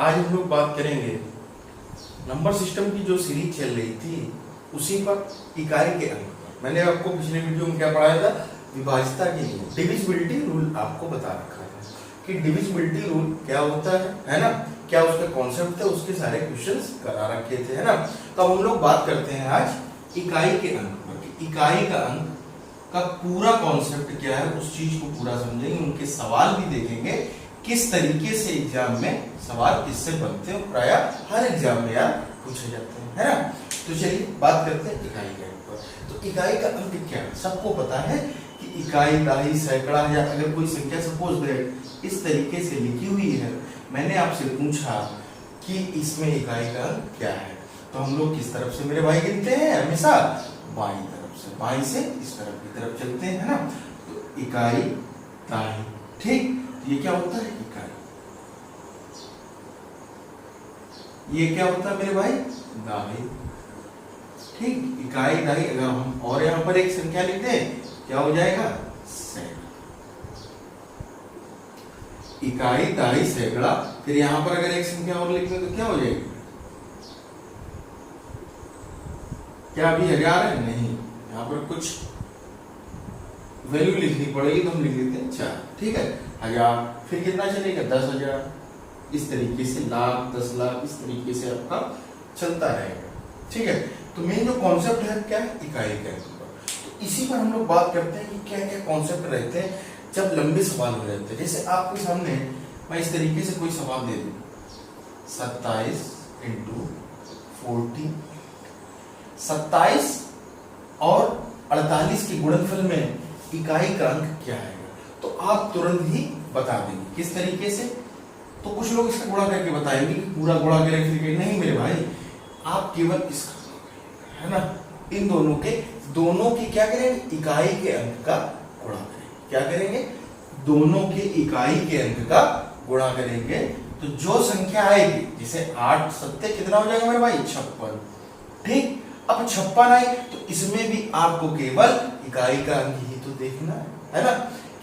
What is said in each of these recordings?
आज हम लोग बात करेंगे नंबर सिस्टम की जो सीरीज चल रही थी उसी पर इकाई के अंक पर। मैंने आपको पिछले वीडियो में क्या पढ़ाया था, विभाज्यता के लिए डिविजिबिलिटी रूल आपको बता रखा है कि डिविजिबिलिटी रूल क्या होता है ना, क्या उसका कॉन्सेप्ट है, उसके सारे क्वेश्चंस करा रखे थे, है ना। तो हम लोग बात करते हैं आज इकाई के अंक पर। इकाई का अंक का पूरा कॉन्सेप्ट क्या है, उस चीज को पूरा समझेंगे, उनके सवाल भी देखेंगे, किस तरीके से एग्जाम में सवाल किससे बनते हैं, प्राय हर एग्जाम में यार पूछे जाते हैं, है ना। तो चलिए बात करते हैं इकाई के अंक पर। तो इकाई का अंक क्या है, सबको पता है कि इकाई, दहाई, सैकड़ा या अगर कोई संख्या सपोज दैट इस तरीके से लिखी हुई है, मैंने आपसे पूछा कि इसमें इकाई का अंक क्या है, तो हम लोग किस तरफ से मेरे भाई गिनते हैं, हमेशा बाईं तरफ से, बाईं से इस तरफ की तरफ चलते हैं, है ना। तो इकाई, दाई, ठीक, ये क्या होता है इकाई, ये क्या होता है मेरे भाई, दाई, ठीक। इकाई, दाई, अगर हम और यहां पर एक संख्या लिख दें क्या हो जाएगा, सैकड़ा। इकाई, दाई, सैकड़ा, फिर यहां पर अगर एक संख्या और लिख दें तो क्या हो जाएगी, क्या अभी 1000 है, नहीं, यहां पर कुछ वैल्यू लिखनी पड़ेगी तो हम लिख लेते हैं 4, ठीक है। 1000, फिर कितना चलेगा, 10,000, इस तरीके से लाख, 10 लाख, इस तरीके से आपका चलता रहेगा, ठीक है। तो मेन जो कॉन्सेप्ट है क्या है, इकाई का अंक पर। तो इसी पर हम लोग बात करते हैं कि क्या क्या कॉन्सेप्ट रहते हैं जब लंबे सवाल हो जाते हैं। जैसे आपके सामने मैं इस तरीके से कोई सवाल दे दूं, 27 × 40, 27 और 48 के गुणनफल में इकाई का अंक क्या है, तो आप तुरंत ही बता देंगे। किस तरीके से, तो कुछ लोग इसका गुणा करके बताएंगे कि पूरा गुणा करें, फिर नहीं मेरे भाई, आप केवल इसका, है ना, इन दोनों के क्या करेंगे, इकाई के अंक का गुणा करेंगे। क्या करेंगे, दोनों के इकाई के अंक का गुणा करेंगे, तो जो संख्या आएगी, जैसे 8 7 कितना हो जाएगा मेरे भाई, 56, ठीक। अब 56 आई तो इसमें भी आपको केवल इकाई का अंक ही तो देखना है ना,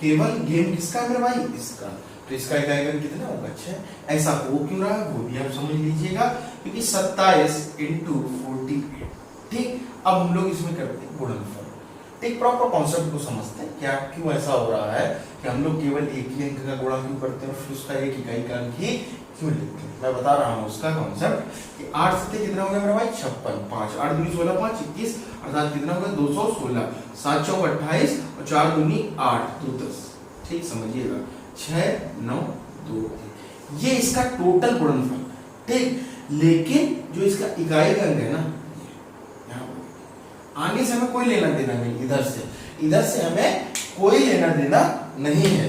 केवल गेम किसका है मेरे भाई, इसका, तो इसका इकाई का अंक कितना होगा, 6। ऐसा हो क्यों रहा है वो भी आप समझ लीजिएगा, क्योंकि 27 × 48, ठीक। अब हम लोग इसमें करते हैं गुणनफल, ठीक। प्रॉपर कॉन्सेप्ट को समझते हैं, क्या क्यों ऐसा हो रहा है कि हम लोग केवल एक ही अंक का गुणा क्यों करते हैं और फिर उसका एक इकाई का अंक ही क्यों लिखते हैं। मैं बता रहा हूं उसका कॉन्सेप्ट कि 8 7 कितना हो गया मेरा भाई, 56, 5 8 दूनी 16, 5 21, अर्थात कितना होगा 216, 7 चौक 28 और 4 दूनी 8 2 10, ठीक। समझिएगा 6 9 2 1, ये इसका टोटल गुणनफल, ठीक। लेकिन जो इसका इकाई का अंक है ना, आगे से हमें कोई लेना देना नहीं, इधर से हमें कोई लेना देना नहीं है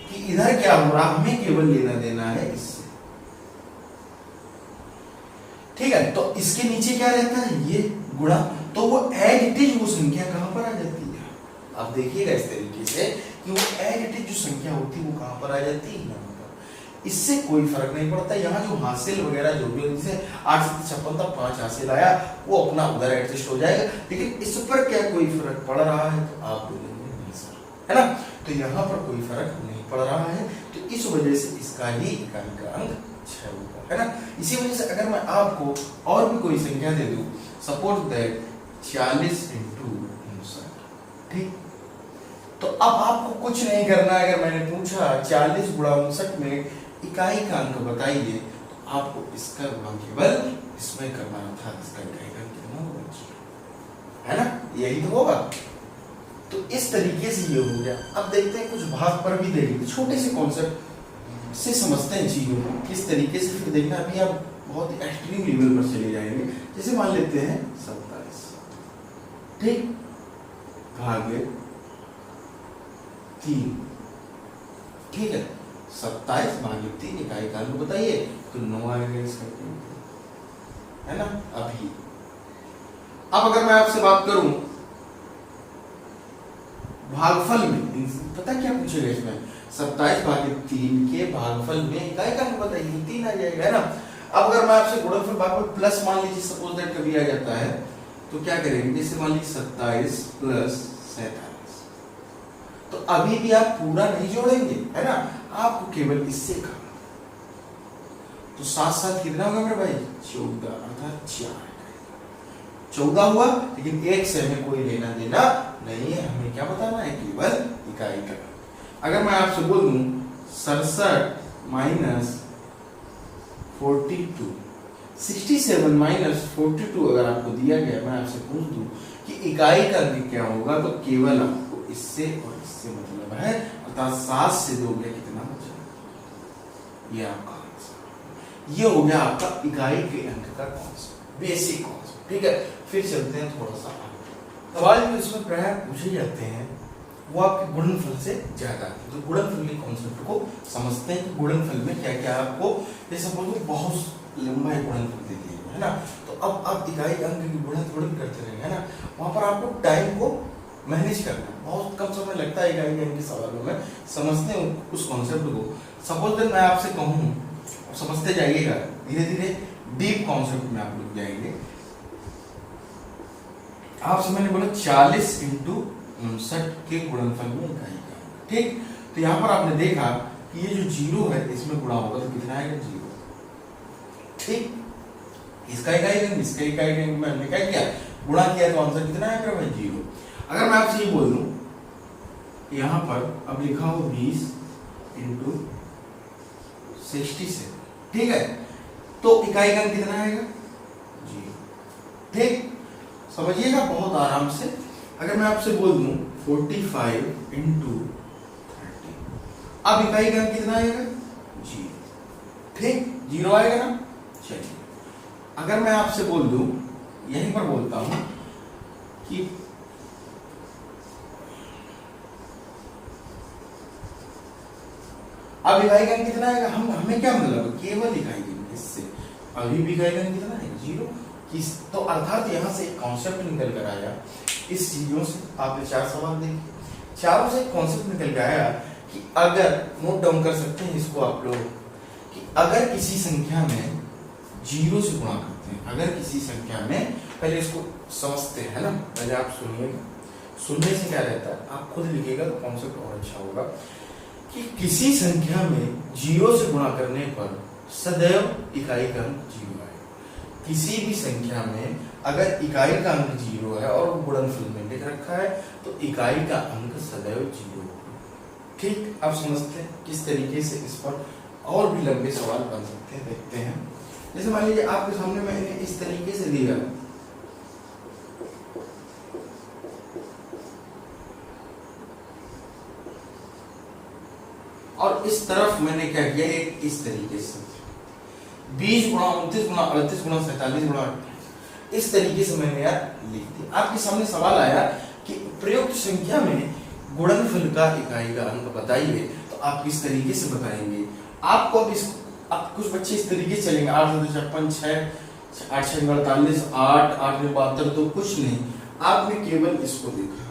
कि इधर क्या हो रहा, हमें केवल लेना देना है इससे, ठीक है। तो इसके नीचे क्या रहता है, ये गुणा, तो वो एज इट इज वो संख्या कहां पर आ जाती है, आप देखिएगा इस तरीके से कि वो एज इट इज जो संख्या होती है वो कहां पर आ जाती है, यहाँ पर। इससे कोई फर्क नहीं पड़ता, यहाँ जो हासिल वगैरह जो भी, जैसे 8 7 56 था, 5 हासिल आया, वो अपना उधर एडजस्ट हो जाएगा, लेकिन इस पर क्या कोई फर्क पड़ रहा है, तो आप बोलेंगे नहीं सर, है ना। तो यहाँ पर कोई फर्क नहीं पड़ रहा है, तो इस वजह से इसका ही इकाई का अंक 6 होगा, है ना। इसी वजह से अगर मैं आपको और भी कोई संख्या दे दूं, सपोज दैट 40 × 59, ठीक। तो अब आपको कुछ नहीं करना है, अगर मैंने पूछा 40 × 59 में इकाई का अंक बताइए, तो आपको इसका गुणा केवल इसमें करना था, इसका इकाई का अंक कितना होगा, है ना, यही तो होगा। तो इस तरीके से ये हो गया। अब देखते हैं कुछ भाग पर भी देखेंगे, छोटे से कॉन्सेप्ट से समझते हैं चीजों को किस तरीके से, फिर देखना अभी आप बहुत ही एक्सट्रीम लेवल पर चले जाएंगे। जैसे मान लेते हैं 27, ठीक, भागे 3, ठीक है, 27 भागे 3 इकाई का अंक बताइए, तो 9 आएगा इसका, है ना। अभी अब अगर मैं आपसे बात करूं भागफल में, पता क्या पूछेगा इसमें, 27 भागे 3 के भागफल में इकाई का अंक बताइए, 3 आ जाएगा, है ना। अब अगर मैं आपसे गुणनफल भागफल प्लस मान लीजिए, सपोज दैट कभी आ जाता है, तो क्या करेंगे, जैसे मान लीजिए 27 + 47, तो अभी भी आप पूरा नहीं जोड़ेंगे, है ना, आपको केवल इससे करना, तो तो 7 7 कितना होगा मेरे भाई 14, अर्थात 14 हुआ। लेकिन एक से हमें कोई लेना देना नहीं है, हमें क्या बताना है, केवल इकाई का। अगर मैं आपसे बोल दूं 67 माइनस 42, 67 माइनस 42 अगर आपको दिया गया, मैं आपसे पूछ दूं कि इकाई का अंक क्या होगा, तो केवल आपको इससे और इससे मतलब है, अर्थात 7 से 2 गया कितना बचा, ये आपका आंसर। ये हो गया आपका इकाई के अंक का कॉन्सेप्ट, बेसिक कॉन्सेप्ट। ठीक है, फिर चलते हैं थोड़ा सा आगे। सवाल जो इसमें प्राय पूछे जाते हैं वो आपके गुणनफल से ज्यादा है। तो गुणनफल के कॉन्सेप्ट को समझते हैं कि गुणनफल में क्या क्या आपको, जैसे बोलो बहुत लंबा गुणनफल दे दिया है ना, तो अब आप इकाई अंक की गुणन करते रहेंगे, है ना, वहां पर आपको टाइम को मैनेज करना है, बहुत कम समय लगता है इकाई अंक के सवालों में समझते हैं उस कॉन्सेप्ट को। सपोज दैट मैं आपसे कहूँ, समझते जाइएगा धीरे धीरे, डीप कॉन्सेप्ट में आप लोग जाएंगे। आपसे मैंने बोला 40 इंटू 59 के गुणनफल में इकाई का, ठीक। तो यहाँ पर आपने देखा कि ये जो 0 है इसमें गुणा होगा तो कितना आएगा 0, ठीक। इसका इकाई अंक, इसका इकाई अंक में हमने क्या किया, गुणा किया, तो आंसर कितना है मेरा भाई 0। अगर मैं आपसे ये बोल दूं यहाँ पर अब लिखा हो 20 इंटू 67, ठीक है, तो इकाई अंक कितना आएगा 0, ठीक। समझिएगा बहुत आराम से। अगर मैं आपसे बोल दूं 45 इंटू 30, अब इकाई का अंक कितना आएगा 0, ठीक, 0 आएगा ना। चलिए अगर मैं आपसे बोल दूं, यहीं पर बोलता हूं कि अब इकाई का अंक कितना आएगा, हमें क्या मतलब, केवल इकाई अंक, इससे अभी भी इकाई का अंक कितना आएगा 0। तो अर्थात यहां से एक कॉन्सेप्ट निकल कर आया, इस चीजों से आपने 4 सवाल देखे, चारों से एक कॉन्सेप्ट निकल के आया कि अगर, नोट डाउन कर सकते हैं इसको आप लोग, कि अगर किसी संख्या में 0 से गुणा करते हैं, अगर किसी संख्या में, पहले इसको समझते हैं ना, पहले आप सुनिएगा, सुनने से क्या रहता है, आप खुद लिखिएगा तो कॉन्सेप्ट और अच्छा होगा, कि किसी संख्या में 0 से गुणा करने पर सदैव इकाई का अंक 0 आएगा। किसी भी संख्या में अगर इकाई का अंक 0 है और गुणनफल में लिख रखा है, तो इकाई का अंक सदैव 0 होगा, ठीक। आप समझते हैं किस तरीके से इस पर और भी लंबे सवाल बन सकते हैं, देखते हैं। जैसे मान लीजिए आपके सामने मैंने इस तरीके से दिया, और इस तरफ मैंने क्या किया, एक इस तरीके से 20 गुणा 29 गुणा 38 गुणा 47 गुणा 28, इस तरीके से मैंने यार लिख दिया। आपके सामने सवाल आया कि प्रयुक्त संख्या में गुणनफल का इकाई का अंक बताइए, तो आप किस तरीके से बताएंगे। आपको अब इसको, अब कुछ बच्चे इस तरीके से चलेंगे, 8 2 56 6 8 6 48 8 8 72, तो कुछ नहीं, आपने केवल इसको देखा,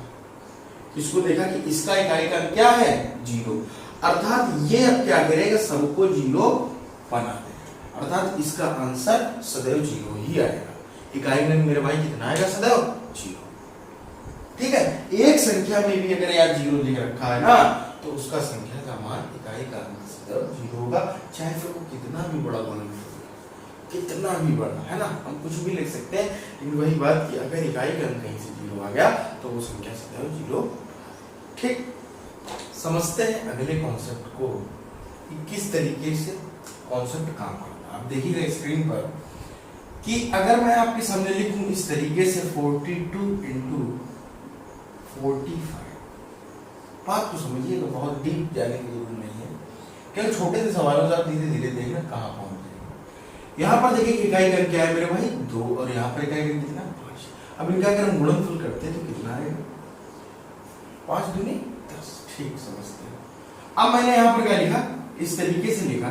इसको देखा कि इसका इकाई का अंक क्या है 0, अर्थात ये अब क्या करेगा, सबको 0 बना देगा, अर्थात इसका आंसर सदैव 0 ही आएगा। इकाई अंक मेरे भाई कितना आएगा, सदैव 0, ठीक है। एक संख्या में भी अगर यार 0 लिख रखा है ना, तो उसका संख्या का मान, इकाई का अंक सदैव 0 होगा, चाहे फिर वो कितना भी बड़ा गुणनफल, कितना भी बड़ा, है ना, हम कुछ भी लिख सकते हैं, लेकिन वही बात कि अगर इकाई का अंक कहीं से 0 आ गया तो वो संख्या सदैव 0, ठीक। समझते हैं अगले कॉन्सेप्ट को कि किस तरीके से कॉन्सेप्ट काम करता है। आप देखिएगा स्क्रीन पर कि अगर मैं आपके सामने लिखूं इस तरीके से 42 इंटू 45, बात तो समझिएगा, बहुत डीप जाने की जरूरत नहीं है, केवल छोटे से सवालों से आप धीरे धीरे देखना कहाँ पहुंच जाएंगे। यहाँ पर देखिए इकाई का क्या है मेरे भाई 2, और यहाँ पर इकाई का कितना 5। अब इनका अगर हम गुणनफल करते हैं तो कितना आएगा, 5 दूनी 10, ठीक, समझते हैं। अब मैंने यहाँ पर क्या लिखा, इस तरीके से लिखा,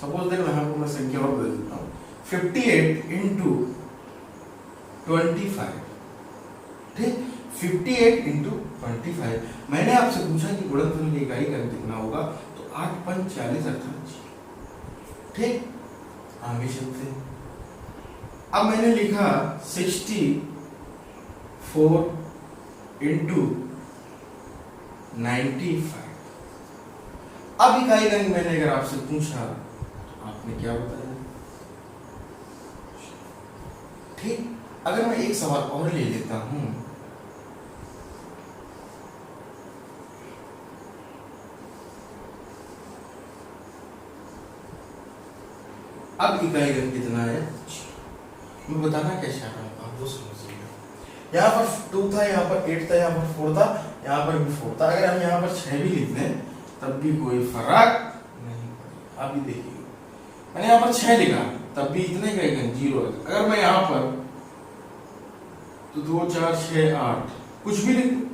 सपोज दैट यहाँ पर मैं संख्या और बदल देता हूँ, 58 इंटू 25, ठीक, 58 इंटू 25। मैंने आपसे पूछा कि गुणनफल की इकाई का कितना होगा, तो 8 5 40 अर्थात, ठीक। आगे चलते हैं। अब मैंने लिखा 64 इंटू 95। अब इकाई अंक मैंने अगर आपसे पूछा, आपने क्या बताया, ठीक, अगर मैं एक सवाल और ले लेता हूं, अब इकाई घन कितना है, मैं बताना क्या चाह रहा हूं आप वो समझिएगा। यहाँ पर 2 था, यहाँ पर 8 था, यहाँ पर 4 था, यहाँ पर भी 4 था। अगर हम यहाँ पर 6 भी लिख दें तब भी कोई फर्क नहीं पड़ेगा। अभी देखिए मैंने यहाँ पर 6 लिखा तब भी इतने का घन 0 है। अगर मैं यहाँ पर तो 2 4 6 8 कुछ भी लिख दूं,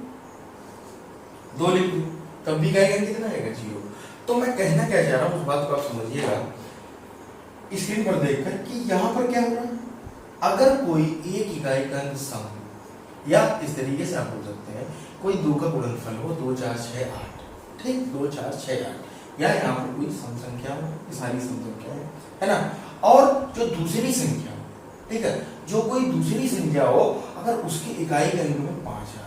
2 लिख दूं, तब भी इकाई घन कितना आएगा 0। तो मैं कहना क्या चाह रहा हूँ उस बात को आप समझिएगा स्क्रीन पर देखकर कि यहाँ पर क्या हो रहा है। अगर कोई एक इकाई का सम, या इस तरीके से आप बोल सकते हैं कोई 2 का गुणनफल हो 2 4 6 8, ठीक, 2 4 6 8, या यहाँ पर कोई सम संख्या हो, ये सारी सम संख्या है ना, और जो दूसरी संख्या हो, ठीक है, जो कोई दूसरी संख्या हो अगर उसकी इकाई के अंक में 5 आ,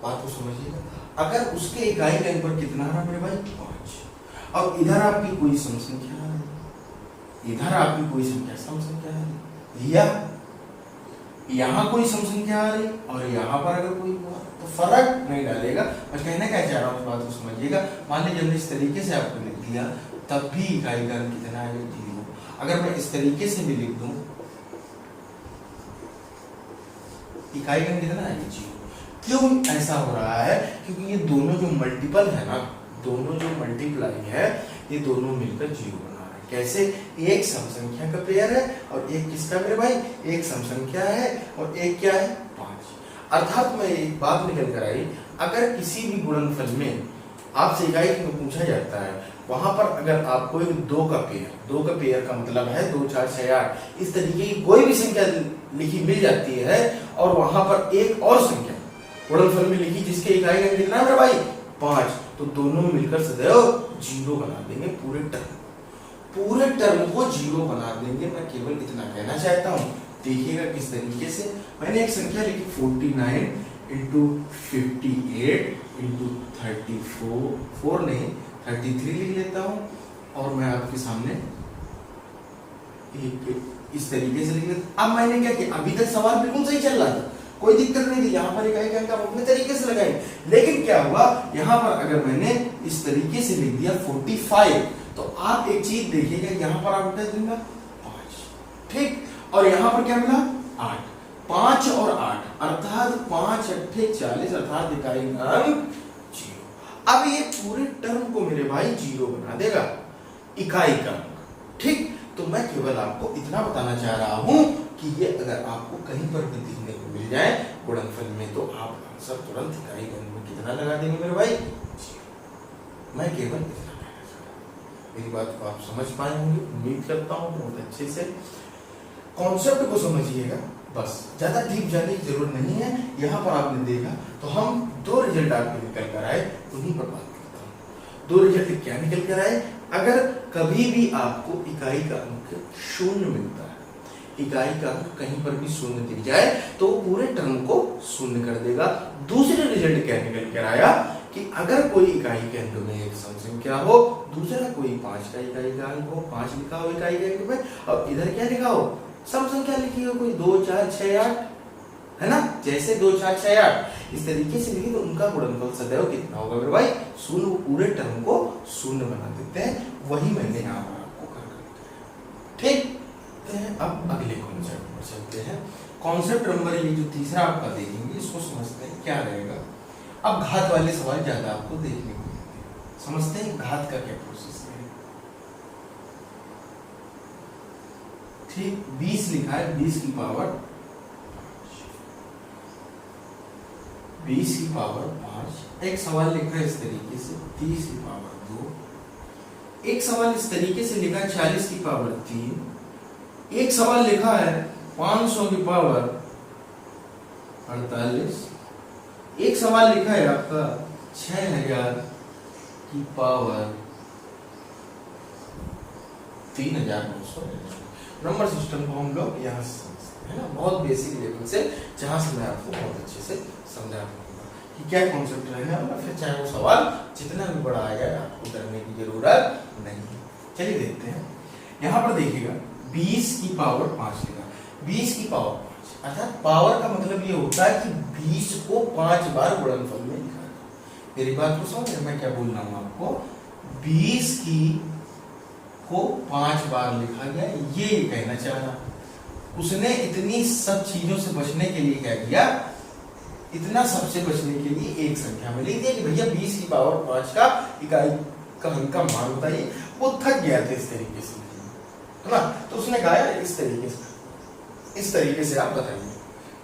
बात को समझिएगा, अगर उसके इकाई के अंक पर कितना आ रहा मेरे भाई 5, और इधर आपकी कोई सम संख्या है, इधर आपकी कोई संख्या सम संख्या है, या यहाँ कोई सम संख्या आ रही और यहाँ पर अगर कोई हुआ तो फर्क नहीं डालेगा। मैं कहना क्या चाह रहा हूँ उस बात को समझिएगा। मान लीजिए हमने इस तरीके से आपको लिख दिया तब भी इकाई का अंक कितना है 0। अगर मैं इस तरीके से भी लिख दूं इकाई का अंक कितना है 0। क्यों ऐसा हो रहा है, क्योंकि ये दोनों जो मल्टीपल है ना, दोनों जो मल्टीप्लाई है ये दोनों मिलकर 0 बना रहे हैं। कैसे, एक सम संख्या का पेयर है और एक किसका मेरे भाई, एक सम संख्या है और एक क्या है 5। अर्थात मैं एक बात निकल कर आई, अगर किसी भी गुणनफल में आपसे इकाई को पूछा जाता है, वहां पर अगर आपको एक 2 का पेयर का मतलब है 2 4 6 8 इस तरीके की कोई भी संख्या लिखी मिल जाती है और वहां पर एक और संख्या गुणनफल में लिखी जिसके इकाई का कितना है भाई 5, तो दोनों मिलकर सदैव 0 बना देंगे। पूरे टर्म को 0 बना देंगे। मैं केवल इतना कहना चाहता हूँ, देखिएगा किस तरीके से मैंने एक संख्या लिखी 49 इंटू 58 इंटू 34 नहीं 33 लिख लेता हूँ, और मैं आपके सामने एक इस तरीके से लिख लेता। अब मैंने क्या किया, अभी तक सवाल बिल्कुल सही चल रहा था, कोई दिक्कत नहीं थी, यहाँ पर इकाई का अंक अपने तरीके से लगाए। लेकिन क्या हुआ, यहाँ पर अगर मैंने इस तरीके से लिख दिया 45, तो आप एक चीज देखिएगा, यहाँ पर आप क्या देंगे 5, ठीक, और यहाँ पर क्या मिला 8, 5 और 8 अर्थात 5 8 40 अर्थात इकाई का अंक 0। अब ये पूरे टर्म को मेरे भाई 0 बना देगा इकाई का अंक, ठीक। तो मैं केवल आपको इतना बताना चाह रहा हूं कि ये अगर आपको कहीं पर भी दिखने को मिल जाए गुणनफल में, तो आप आंसर तुरंत इकाई के अंक में कितना लगा देंगे मेरे भाई 0। मैं केवल इतना कहना चाह रहा हूं, मेरी बात को आप समझ पाए होंगे, उम्मीद करता हूं बहुत अच्छे से। कॉन्सेप्ट को समझिएगा, बस ज्यादा डीप जाने की जरूरत नहीं है। यहाँ पर आपने देखा तो हम 2 रिजल्ट आपके निकल कर आए, उन्हीं पर बात करता हूँ। 2 रिजल्ट क्या निकल कर आए, अगर कभी भी आपको इकाई का अंक 0 मिलता है, इकाई का अंक कहीं पर भी 0 दिख जाए तो पूरे टर्म को 0 कर देगा। दूसरे रिजल्ट क्या निकल कर आया कि अगर कोई इकाई के अंक में एक सम संख्या हो, दूसरा कोई 5 का इकाई का अंक हो, 5 लिखा हो इकाई के अंक में, और इधर क्या लिखा हो सम संख्या लिखी हो कोई 2 4 6 8, है ना, जैसे 2 4 6 8 इस तरीके से लिखी, तो उनका गुणनफल सदैव कितना होगा मेरे भाई 0। पूरे टर्म को 0 बना देते हैं, वही मैंने यहाँ पर आपको कर दिया, ठीक। अब अगले कॉन्सेप्ट पर चलते हैं। कॉन्सेप्ट नंबर ये जो तीसरा आपका देखेंगे, इसको समझते हैं क्या रहेगा। अब घात वाले सवाल ज्यादा आपको देखने को मिलते हैं, समझते हैं घात का क्या प्रोसेस है, ठीक। 20 लिखा है 20 की पावर 5। एक सवाल लिखा है इस तरीके से 30 की पावर 2। एक सवाल इस तरीके से लिखा है 40 की पावर 3। एक सवाल लिखा है 500 की पावर 48। एक सवाल लिखा है आपका 6000 की पावर 3900। नंबर सिस्टम को हम लोग यहाँ से समझते हैं ना, बहुत बेसिक लेवल से, जहां से मैं आपको बहुत अच्छे से समझा दूंगा कि क्या कॉन्सेप्ट रहेगा, और फिर चाहे वो सवाल जितना भी बड़ा आ जाए आपको डरने की जरूरत नहीं। चलिए देखते हैं। यहाँ पर देखिएगा 20 की पावर 5 लिखा, 20 की पावर 5, अर्थात पावर का मतलब ये होता है कि 20 को 5 बार गुणनफल में लिखा जाए। मेरी बात को समझ, मैं क्या बोल रहा हूं आपको, 20 की को 5 बार लिखा गया, ये कहना चाह रहा। उसने इतनी सब चीजों से बचने के लिए क्या किया, इतना सबसे बचने के लिए एक संख्या में लिख दिया कि भैया 20 की पावर 5 का इकाई का अंक का मान बताइए। वो थक गया था इस तरीके से, है ना, तो उसने कहा इस तरीके से आप बताइए।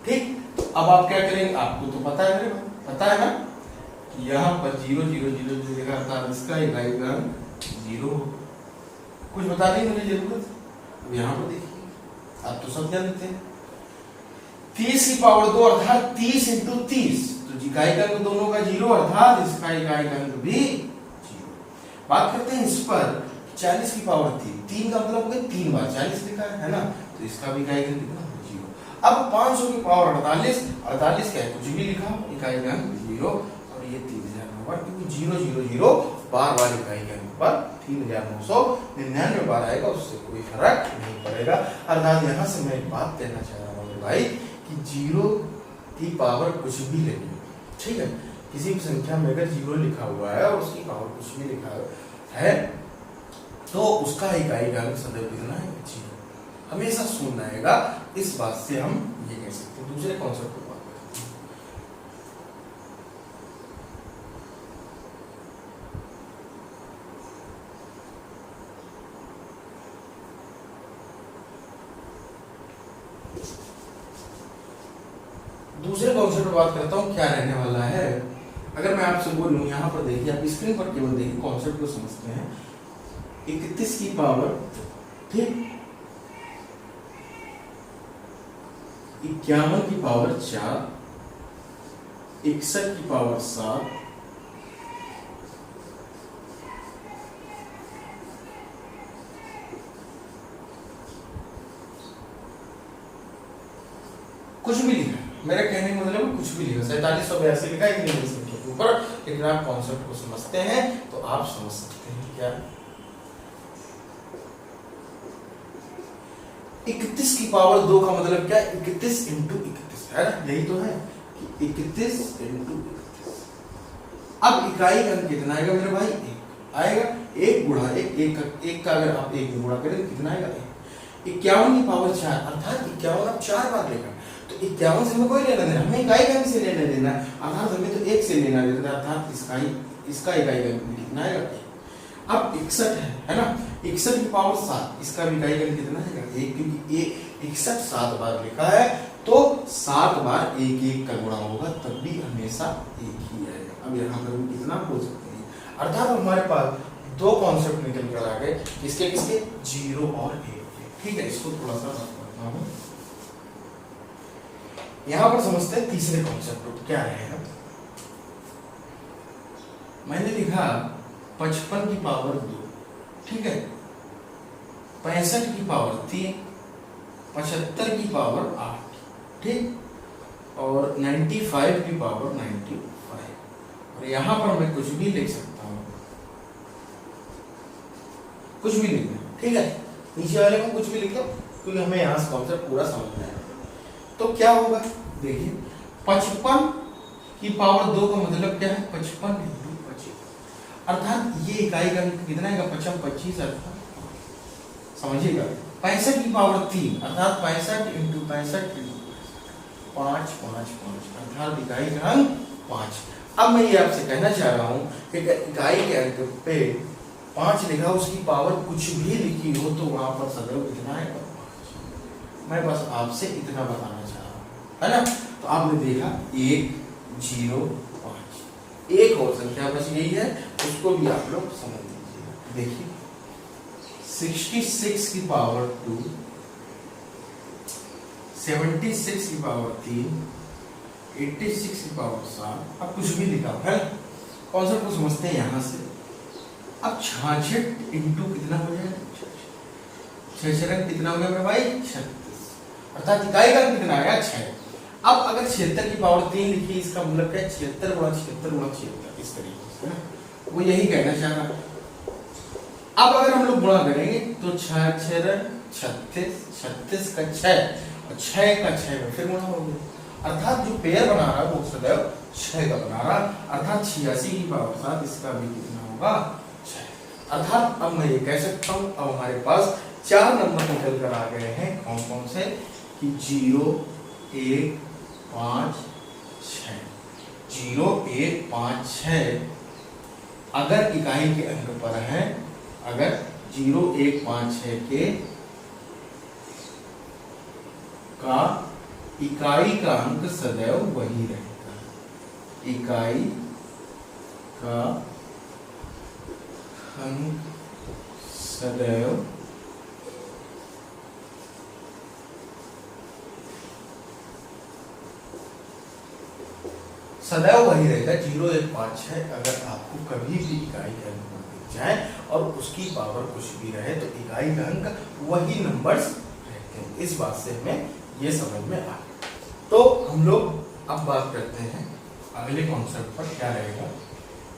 ठीक, अब आप क्या करेंगे, आपको तो पता है, पता है ना, यहाँ पर 0 0 0 जो लिखा था इसका इकाई का अंक 0, कुछ बताने की मुझे जरूरत है। अब यहाँ पर देखिए, आप तो सब जानते हैं 30 की पावर 2 अर्थात 30 इंटू 30, तो इकाई का अंक दोनों का 0 अर्थात इसका इकाई का अंक भी 0। बात करते हैं इस पर 40 की पावर 3 का मतलब हो गया 3 बार 40 लिखा है ना, तो इसका भी इकाई का अंक कितना 0। अब 500 की पावर 48 क्या है, कुछ भी लिखा, इकाई का अंक 0, और ये 3000 होगा क्योंकि 0 0 0 बार इकाई के अंक पर 3999 बार आएगा, उससे कोई फर्क नहीं पड़ेगा। अर्थात यहाँ से मैं एक बात कहना चाह रहा हूँ भाई कि 0 की पावर कुछ भी लेंगे, ठीक है, किसी भी संख्या में अगर 0 लिखा हुआ है और उसकी पावर कुछ भी लिखा है तो उसका इकाई का अंक सदैव कितना है 0, हमेशा शून्य आएगा। इस बात से हम ये कह सकते हैं। दूसरे कॉन्सेप्ट को बात करते हैं, दूसरे कॉन्सेप्ट पर बात करता हूं, क्या रहने वाला है। अगर मैं आपसे बोलूं, यहाँ पर देखिए, आप स्क्रीन पर केवल देखिए, कॉन्सेप्ट को समझते हैं। 31 की पावर, ठीक, 51 की पावर 4, 61 की पावर 7, कुछ भी लिखा, मेरा कहने का मतलब कुछ भी लिखा, 4782 लिखा है कि संख्या के ऊपर, लेकिन आप कॉन्सेप्ट को समझते हैं तो आप समझ सकते हैं क्या। 31 की पावर 2 का मतलब क्या, 31 इंटू 31 है ना, यही तो है कि 31 इंटू 31। अब इकाई का अंक कितना आएगा मेरे भाई, 1 आएगा, 1 गुणा 1 का अगर आप 1 गुणा करें तो कितना आएगा 1। 51 की पावर 4 अर्थात 51 आप 4 बार लेगा, तो 51 से हमें कोई लेना देना, हमें इकाई का अंक से लेना देना, अर्थात हमें तो 1 से लेना देना, अर्थात इसका इकाई का अंक कितना आएगा। अब 61 है ना, 61 की पावर 7, इसका भी इकाई का अंक कितना है 1, क्योंकि 61 7 बार लिखा है, तो 7 बार 1 1 का गुणा होगा, तब भी हमेशा 1 ही आएगा। अब यहाँ पर हम कितना बोल सकते हैं, अर्थात हमारे पास दो कॉन्सेप्ट निकल कर आ गए, किसके किसके, 0 और 1। ठीक है, इसको थोड़ा सा बात करता हूँ, यहाँ पर समझते हैं तीसरे कॉन्सेप्ट क्या है। मैंने लिखा 55 की पावर 2, ठीक है, 65 की पावर 3, 75 की पावर 8, ठीक, और 95 की पावर 95, और यहाँ पर मैं कुछ भी लिख सकता हूँ, कुछ भी लिखना, ठीक है, नीचे वाले को कुछ भी लिख लो, क्योंकि हमें यहाँ से कॉन्सेप्ट पूरा समझना है। तो क्या होगा, देखिए 55 की पावर 2 का मतलब क्या है, 55 इंटू 25, अर्थात ये इकाई का कितना है, 55 25 अर्थात समझिएगा। 65 की पावर 3 अर्थात 65 इंटू 65 5 5 5 अर्थात इकाई का अंक 5। अब मैं ये आपसे कहना चाह रहा हूँ कि इकाई के अंक पे 5 लिखा, उसकी पावर कुछ भी लिखी हो तो वहां पर सदैव कितना है 5। मैं बस आपसे इतना बताना चाह रहा हूँ, है ना। तो आपने देखा 1 0 5, एक और संख्या बस यही है, उसको भी आप लोग समझ लीजिएगा। देखिए 66 की पावर 2, 76 की पावर 3, 86 की पावर 7, अब कुछ भी लिखा है, कॉन्सेप्ट को समझते हैं यहां से। अब 66 इंटू कितना हो जाएगा, 6 कितना हो गया मेरे भाई 36, अर्थात इकाई का कितना आया 6। अब अगर 76 की पावर 3 लिखी, इसका मतलब क्या है 76 गुणा 76 गुणा 76, इस तरीके से ना, वो यही कहना चाह रहा है। अब अगर हम लोग गुणा करेंगे तो 6 6 36, 36 का 6 और 6 का 6 में फिर गुणा हो गया, अर्थात जो पेयर बना रहा है वो सदैव 6 का बना रहा, अर्थात 86 की पावर 7 इसका भी कितना होगा 6। अर्थात अब मैं ये कह सकता हूँ अब हमारे पास 4 नंबर निकल कर आ गए हैं, कौन कौन से कि 0 1 5 6, 0 1 5 6 अगर इकाई के अंक पर है, अगर 0 1 5 6 के का इकाई का अंक सदैव वही रहेगा, इकाई का अंक सदैव वही रहेगा 0 1 5 6। अगर आपको कभी भी इकाई का अंक दिख जाए और उसकी पावर कुछ भी रहे तो इकाई का अंक वही नंबर्स रहते हैं। इस बात से हमें ये समझ में आ गया। तो हम लोग अब बात करते हैं अगले कॉन्सेप्ट पर, क्या रहेगा।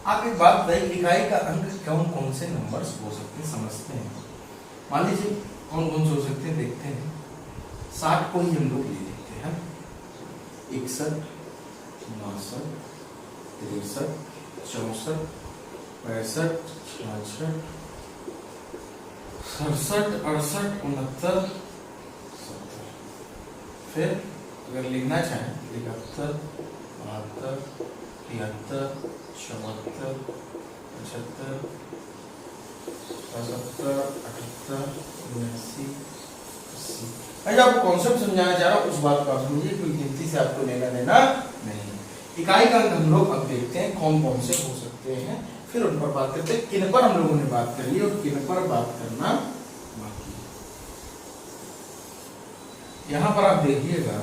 आप एक बात बताइए, इकाई का अंक कौन कौन से नंबर्स हो सकते हैं, समझते हैं। मान लीजिए कौन कौन से हो सकते हैं, देखते हैं। 60 को ही हम लोग ले लेते हैं, 61 59 63 64 65 66 67 68 69 70। फिर अगर लिखना चाहें 71 72 73 74 75 77 78 79 80। अगर आपको कॉन्सेप्ट समझाना चाह रहा हूँ उस बात को आप समझिए, कोई गिनती से आपको लेना देना नहीं। इकाई का अंक हम लोग अब देखते हैं कौन कौन से हो सकते हैं, फिर उन पर बात करते हैं। किन पर हम लोगों ने बात कर ली और किन पर बात करना बाकी है। यहां पर आप देखिएगा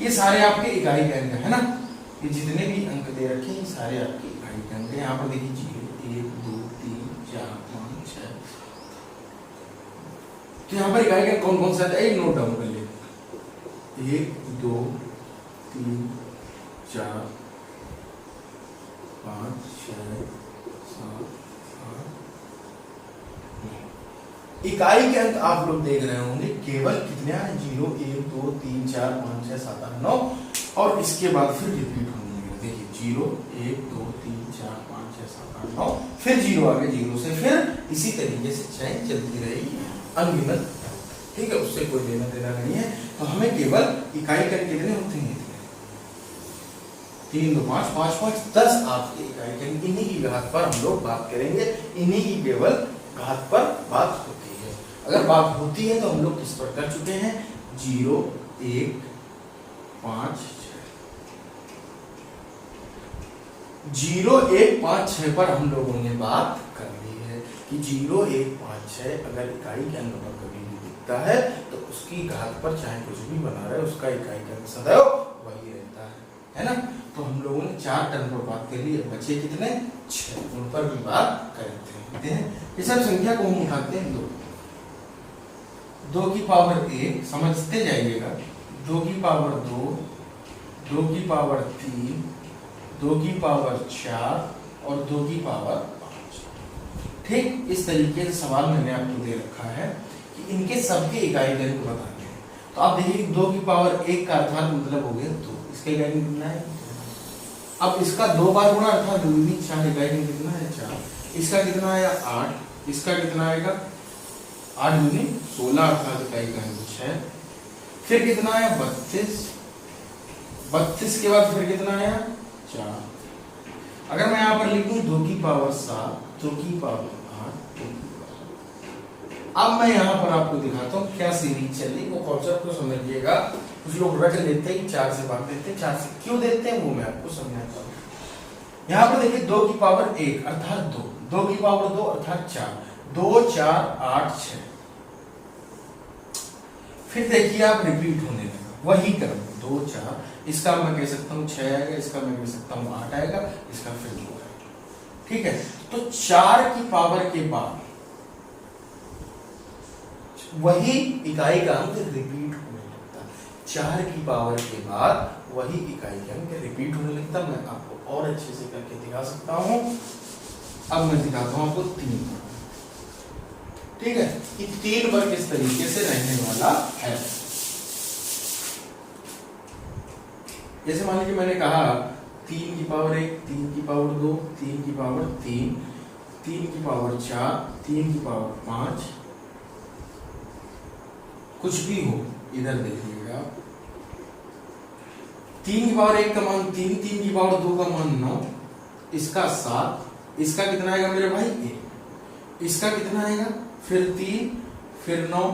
ये सारे आपके इकाई के अंक है ना, ये जितने भी अंक दे रखे हैं ये सारे आपके इकाई के अंक हैं। यहाँ पर देखिए 0 1 2 3 4 5 6। तो यहाँ पर इकाई का कौन कौन सा है नोट डाउन कर लिए, 1 2 3 4 5 6 7 8 9। इकाई के अंक आप लोग देख रहे होंगे केवल कितने हैं, 0 1 2 3 4 5 6 7 8 9 और इसके बाद फिर रिपीट होने लगे। देखिए 0 1 2 3 4 5 6 7 8 9 फिर 0 आगे 0 से फिर इसी तरीके से चेन चलती रहेगी अनगिनत, ठीक है, उससे कोई लेना देना नहीं है। तो हमें केवल इकाई के अंक कितने होते हैं, 3 2 5 5 5 10 आपके इकाई के अंक। इन्हीं की घात पर हम लोग बात करेंगे, इन्हीं की केवल घात पर बात होती है। अगर बात होती है तो हम लोग किस पर कर चुके हैं, 0 1 5 6 0 1 5 6 पर हम लोगों ने बात कर ली है कि 0 1 5 6 अगर इकाई के अंक पर कभी भी दिखता है तो उसकी घात पर चाहे कुछ भी बना रहे उसका इकाई का अंक सदैव वही रहता है ना। तो हम लोगों ने 4 टर्म पर बात कर ली, बचे कितने 6, उन पर भी बात करते हैं। ये सब संख्या को हम उठाते हैं 2 की पावर 1 समझते जाइएगा, 2 की पावर 2 2 की पावर 3 2 की पावर 4 और 2 की पावर 5। ठीक इस तरीके से सवाल मैंने आपको दे रखा है कि इनके सबके इकाई के अंक बताने हैं। तो आप देखिए 2 की पावर 1 का अर्थात मतलब हो गया 2, इसका इकाई अंक कितना है। अब इसका 2 बार गुणा अर्थात 2 दूनी 4, इकाई अंक कितना है 4। इसका कितना आया 8, इसका कितना आएगा 8 दूनी 16 अर्थात इकाई का अंक 6। फिर कितना आया 32, 32 के बाद फिर कितना आया 4। अगर मैं यहाँ पर लिखूं 2 की पावर 7 2 की पावर 8 2 की पावर। अब मैं यहाँ पर आपको दिखाता हूँ क्या सीरीज चल रही, वो कॉन्सेप्ट को समझिएगा। कुछ लोग रख लेते हैं 4 से भाग देते हैं, 4 से क्यों देते हैं वो मैं आपको समझाता हूँ। यहाँ पर देखिए 2 की पावर 1 अर्थात 2, 2 की पावर 2 अर्थात 4, 2 4 8 6। फिर देखिए आप रिपीट होने लगा वही क्रम 2 4, इसका मैं कह सकता हूँ 6 आएगा, इसका मैं कह सकता हूँ 8 आएगा, इसका फिर 2 आएगा। ठीक है, तो 4 की पावर के बाद वही इकाई का अंक रिपीट होने लगता है। 4 की पावर के बाद वही इकाई का अंक रिपीट होने लगता है। मैं आपको और अच्छे से करके दिखा सकता हूं। अब मैं दिखाता हूं आपको 3 पर। ठीक है, कि 3 वर्ग इस तरीके से रहने वाला है। जैसे मान लीजिए मैंने कहा 3 की पावर 1, 3 की पावर 2, 3 की पावर 3, 3 की पावर 4, 3 की पावर 5, कुछ भी हो, इधर देखिएगा 3 की पावर 1 का मान 3, 3 की पावर 2 का मान 9, इसका 7, इसका कितना आएगा मेरे भाई 1, इसका कितना आएगा फिर 3, फिर 9।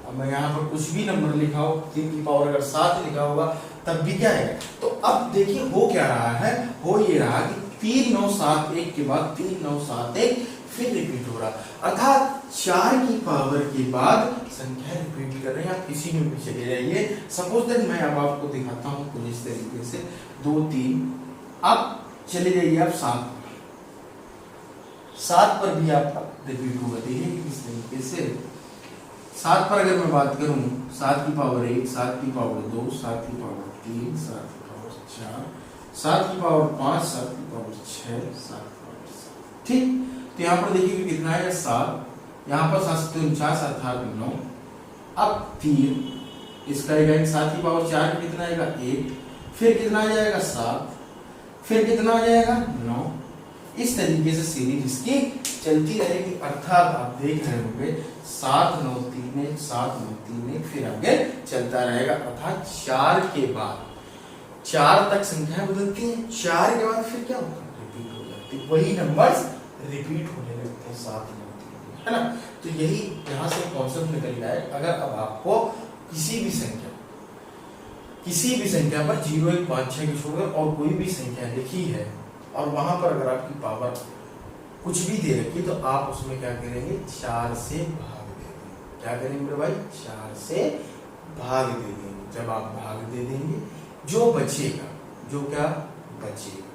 अब मैं यहाँ पर कुछ भी नंबर लिखा हो, 3 की पावर अगर 7 लिखा होगा तब भी क्या है। तो अब देखिए हो क्या रहा है, हो ये रहा कि 3 9 7 1 के बाद 3 9 7 1 फिर रिपीट हो रहा, अर्थात 4 की पावर के बाद संख्या रिपीट कर रहे हैं। आप किसी में भी चले जाइए, सपोज दैट मैं अब आपको दिखाता हूं कुछ इस तरीके से 2 3, अब चले जाइए आप 7 पर भी आपका रिपीट होगा। देखिए किस तरीके से 7 पर अगर मैं बात करूं 7 की पावर 1, 7 की पावर 2, 7 की पावर 3, 7 की पावर 4, 7 की पावर 5, 7 की पावर 6, 7 की पावर 7, ठीक। तो यहाँ पर देखिए कितना आएगा 7, यहाँ पर 7 से 49 अर्थात 9, अब 3, इसका आएगा 7 की पावर 4 कितना आएगा 1, फिर कितना आ जाएगा 7, फिर कितना आ जाएगा 9। इस तरीके से सीरीज इसकी चलती रहेगी, अर्थात आप देख रहे होंगे 7 9 3 1, 7 9 3 1, फिर आगे चलता रहेगा। अर्थात 4 के बाद 4 तक संख्या बदलती है, 4 के बाद फिर क्या होता है रिपीट हो जाती है, वही नंबर्स रिपीट होने लगते हैं 7 9 3, है ना। तो यही यहाँ से कॉन्सेप्ट निकल रहा है। अगर अब आपको किसी भी संख्या पर 0 1 5 6 की छोड़कर और कोई भी संख्या लिखी है और वहां पर अगर आपकी पावर कुछ भी दे रखी तो आप उसमें क्या करेंगे 4 से भाग दे देंगे। क्या करेंगे मेरे भाई 4 से भाग दे देंगे। जब आप भाग दे देंगे जो बचेगा, जो क्या बचेगा,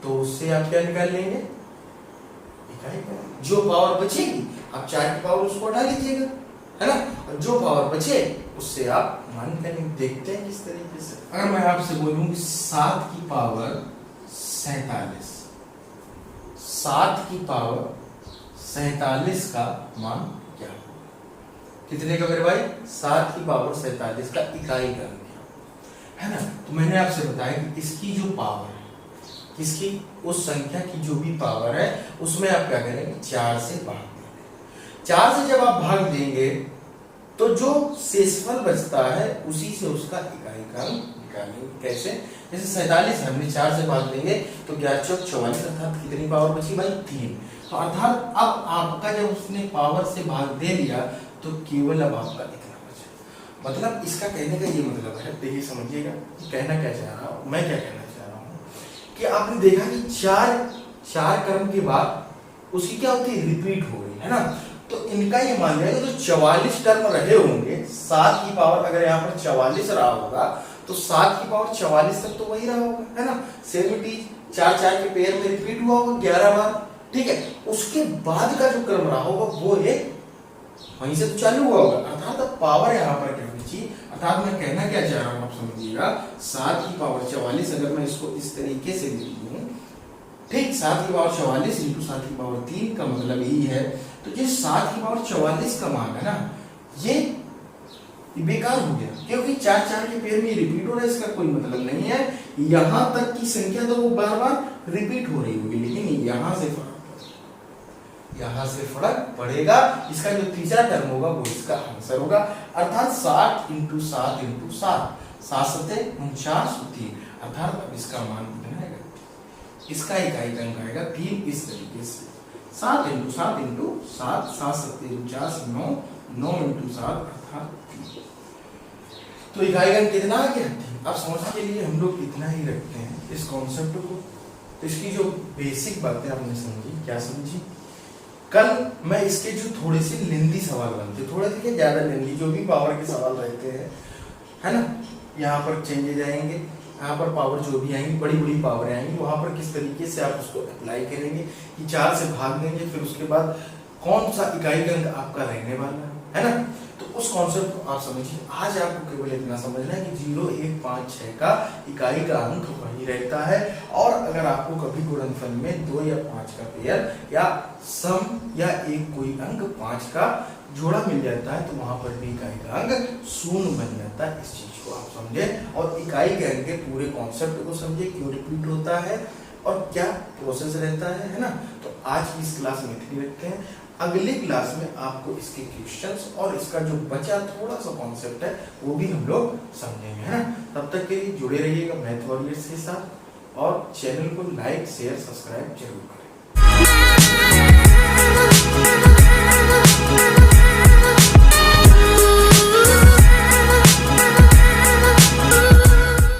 तो उससे आप क्या निकाल लेंगे इकाई पावर। जो पावर बचेगी आप 4 की पावर उसको हटा लीजिएगा, है ना, और जो पावर बचे उससे आप मान करेंगे। देखते हैं किस तरीके से। अगर मैं आपसे बोलूं कि 7 की पावर 47, 7 की पावर 47 का मान क्या होगा, कितने का मेरे भाई 7 की पावर 47 का इकाई का है ना। तो मैंने आपसे बताया कि इसकी जो पावर है, किसकी, उस संख्या की जो भी पावर है उसमें आप क्या करेंगे 4 से भाग देंगे। 4 से जब आप भाग देंगे तो जो शेषफल बचता है उसी से उसका इकाई का निकालेंगे। कैसे, जैसे 47 हमने 4 से भाग देंगे तो 11 चौक 44, अर्थात कितनी पावर बची भाई 3। तो अर्थात अब आपका जब उसने पावर से भाग दे लिया तो केवल अब आपका इतना बचा। मतलब इसका कहने का ये मतलब है, देखिए समझिएगा कहना क्या चाह रहा हूं, मैं क्या कहना चाह रहा हूं कि आपने देखा कि 4 क्रम के बाद उसकी क्या होती है रिपीट हो गई, है ना। तो इनका ये मान लिया तो 44 टर्म रहे होंगे, 7 की पावर अगर यहाँ पर 44 रहा होगा तो 7 की पावर 44 तक तो वही रहा होगा, है ना। 70 4 के पेयर में रिपीट हुआ होगा 11 बार, ठीक है। उसके बाद का जो क्रम रहा होगा वो एक वहीं से तो चालू हुआ होगा, अर्थात अब पावर यहाँ पर क्या बची। अर्थात मैं कहना क्या चाह रहा हूँ आप समझिएगा, 7 की पावर 44 अगर मैं इसको इस तरीके से लिख दूं, ठीक, 7 की पावर 44 इंटू 7 की पावर 3 का मतलब यही है। तो जो 7 की पावर 44 का मान है ना, ये बेकार हो गया क्योंकि 4 के पेयर में रिपीट हो रहा है, इसका कोई मतलब नहीं है। यहां तक की संख्या तो वो बार बार रिपीट हो रही होगी, लेकिन यहां से फर्क पड़ेगा। इसका जो तीसरा टर्म होगा वो इसका आंसर होगा। अर्थात 7 इंटू 7 इंटू 7, 7 7 49 3, अर्थात अब इसका मान कितना है, इसका इकाई का अंक आएगा 3। इस तरीके से 7 इंटू 7 इंटू 7, 7 7 49, 9 9 इंटू 7 अर्थात 3। तो इकाई का अंक कितना आ गया 3। अब समझने के लिए हम लोग इतना ही रखते हैं इस कॉन्सेप्ट को। तो इसकी जो बेसिक बातें आपने समझी, क्या समझी, कल मैं इसके जो थोड़े से लेंदी सवाल बनते, थोड़े से ज्यादा लेंदी जो भी पावर के सवाल रहते हैं, है ना, यहाँ पर चेंजेज आएंगे, यहाँ पर पावर जो भी आएंगी बड़ी बड़ी पावर आएंगी, वहां पर किस तरीके से आप उसको अप्लाई करेंगे कि 4 से भाग देंगे, फिर उसके बाद कौन सा इकाई का अंक आपका रहने वाला है ना। तो उस कॉन्सेप्ट को आप समझिए। आज आपको केवल इतना समझना है कि 0 1 5 6 का इकाई का अंक वही वही रहता है। और अगर आपको कभी गुणनफल में 2 या 5 का पेयर या सम या एक कोई अंक 5 का जोड़ा मिल जाता है तो वहां पर भी इकाई का अंक शून्य बन जाता है। इस चीज को आप समझे और इकाई के अंक के पूरे कॉन्सेप्ट को समझे, क्यों रिपीट होता है और क्या प्रोसेस रहता है ना। तो आज की इस क्लास में इतनी रखते हैं। अगली क्लास में आपको इसके क्वेश्चंस और इसका जो बचा थोड़ा सा कॉन्सेप्ट है वो भी हम लोग समझेंगे, है ना। तब तक के लिए जुड़े रहिएगा मैथ वॉरियर्स के साथ और चैनल को लाइक शेयर सब्सक्राइब जरूर करें।